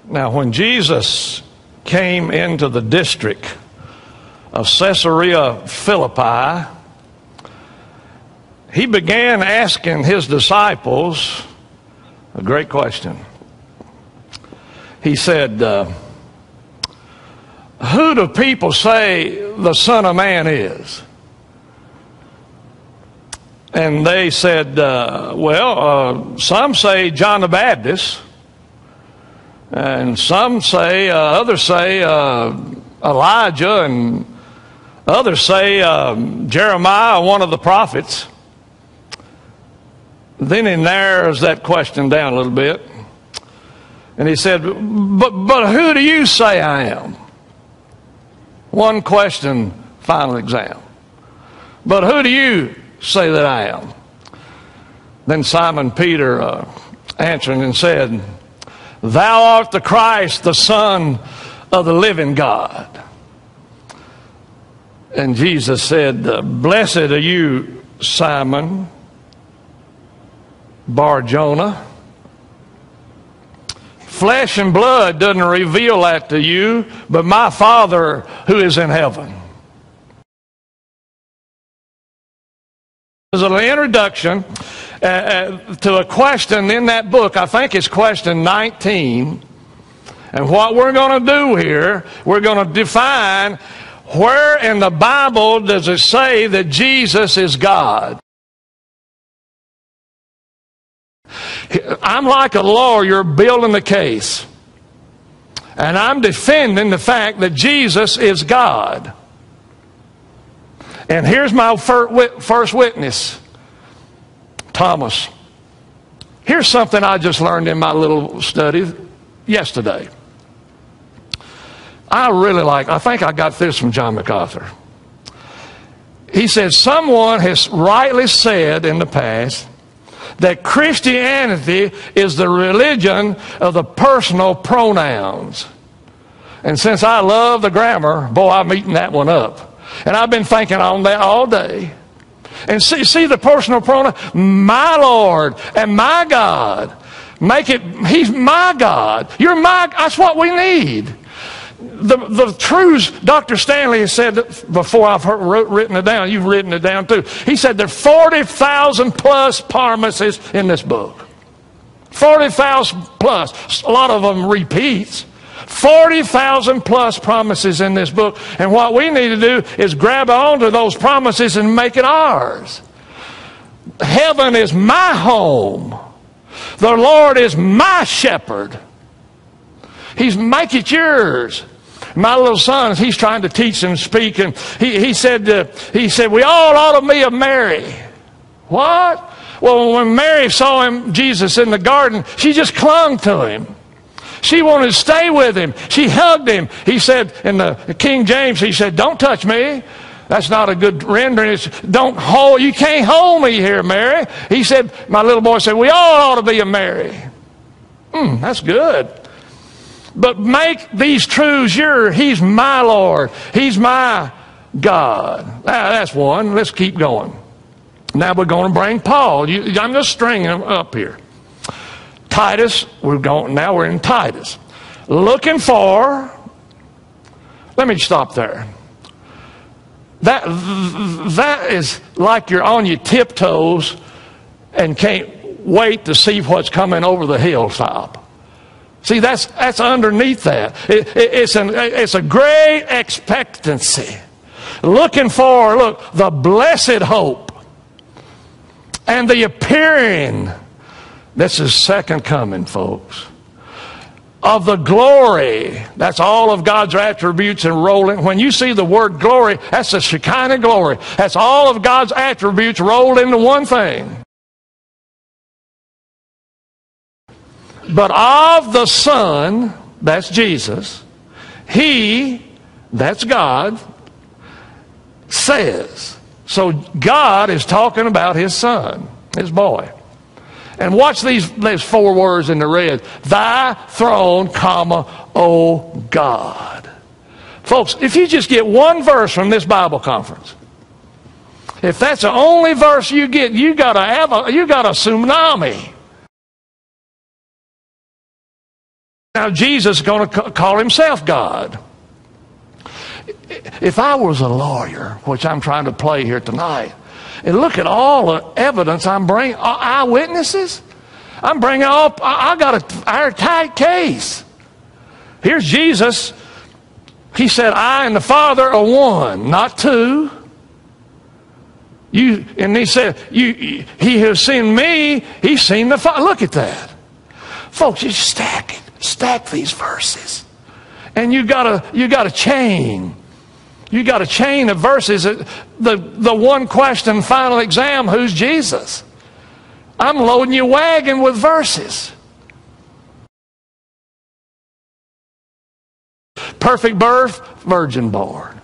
Now, when Jesus came into the district of Caesarea Philippi, he began asking his disciples a great question. He said, who do people say the Son of Man is? And they said, some say John the Baptist, and some say, others say Elijah, and others say Jeremiah, one of the prophets. Then he narrows that question down a little bit, and he said, but who do you say I am? One question, final exam. But who do you say that I am? Then Simon Peter answered and said, Thou art the Christ, the Son of the living God. And Jesus said, Blessed are you, Simon Bar-Jonah. Flesh and blood doesn't reveal that to you, but my Father who is in heaven. There's an introduction to a question in that book. I think it's question 19. And what we're going to do here, we're going to define where in the Bible does it say that Jesus is God. I'm like a lawyer building the case, and I'm defending the fact that Jesus is God. And here's my first witness, Thomas. Here's something I just learned in my little study yesterday. I think I got this from John MacArthur. He said, someone has rightly said in the past that Christianity is the religion of the personal pronouns. And since I love the grammar, boy, I'm eating that one up. And I've been thinking on that all day. And see the personal pronoun, my Lord and my God. He's my God. You're my, that's what we need. The truths Dr. Stanley has said before, I've written it down. You've written it down too. He said there are 40,000 plus promises in this book. 40,000 plus. A lot of them repeats. 40,000 plus promises in this book. And what we need to do is grab onto those promises and make it ours. Heaven is my home. The Lord is my shepherd. Make it yours. My little son, he's trying to teach him speak, and he said, we all ought to be of Mary. What? Well, when Mary saw Jesus in the garden, she just clung to him. She wanted to stay with him. She hugged him. He said, in the King James, he said, don't touch me. That's not a good rendering. It's, you can't hold me here, Mary. He said, my little boy said, we all ought to be of Mary. That's good. But make these truths yours. He's my Lord. He's my God. That's one. Let's keep going. Now we're going to bring Paul. I'm just stringing him up here. Titus. Now we're in Titus. Looking for. Let me stop there. That is like you're on your tiptoes and can't wait to see what's coming over the hilltop. See, that's underneath that. It's a great expectancy. Looking for, the blessed hope and the appearing. This is second coming, folks. Of the glory. That's all of God's attributes enrolled in. When you see the word glory, that's the Shekinah glory. That's all of God's attributes rolled into one thing. But of the Son, that's Jesus, He, that's God, says. So God is talking about His Son, His boy. And watch these four words in the red. Thy throne, O God. Folks, if you just get one verse from this Bible conference, if that's the only verse you get, you got a tsunami. Now Jesus is going to call himself God. If I was a lawyer, which I'm trying to play here tonight, and look at all the evidence I'm bringing, eyewitnesses, I'm bringing up, I got an airtight case. Here's Jesus. He said, I and the Father are one, not two. And he said, he who has seen me, he's seen the Father. Look at that. Folks, you stack these verses. And you got a chain. You got a chain of verses. The one question final exam, who's Jesus? I'm loading your wagon with verses. Perfect birth, virgin born.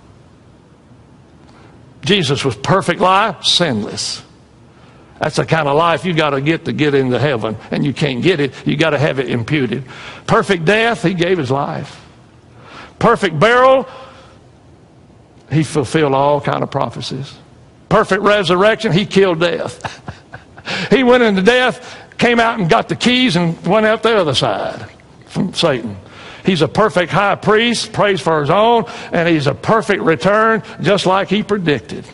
Jesus was perfect life, sinless. That's the kind of life you got to get into heaven, and you can't get it. You got to have it imputed. Perfect death, he gave his life. Perfect burial, he fulfilled all kind of prophecies. Perfect resurrection, he killed death. He went into death, came out and got the keys and went out the other side from Satan. He's a perfect high priest, prays for his own, and he's a perfect return, just like he predicted.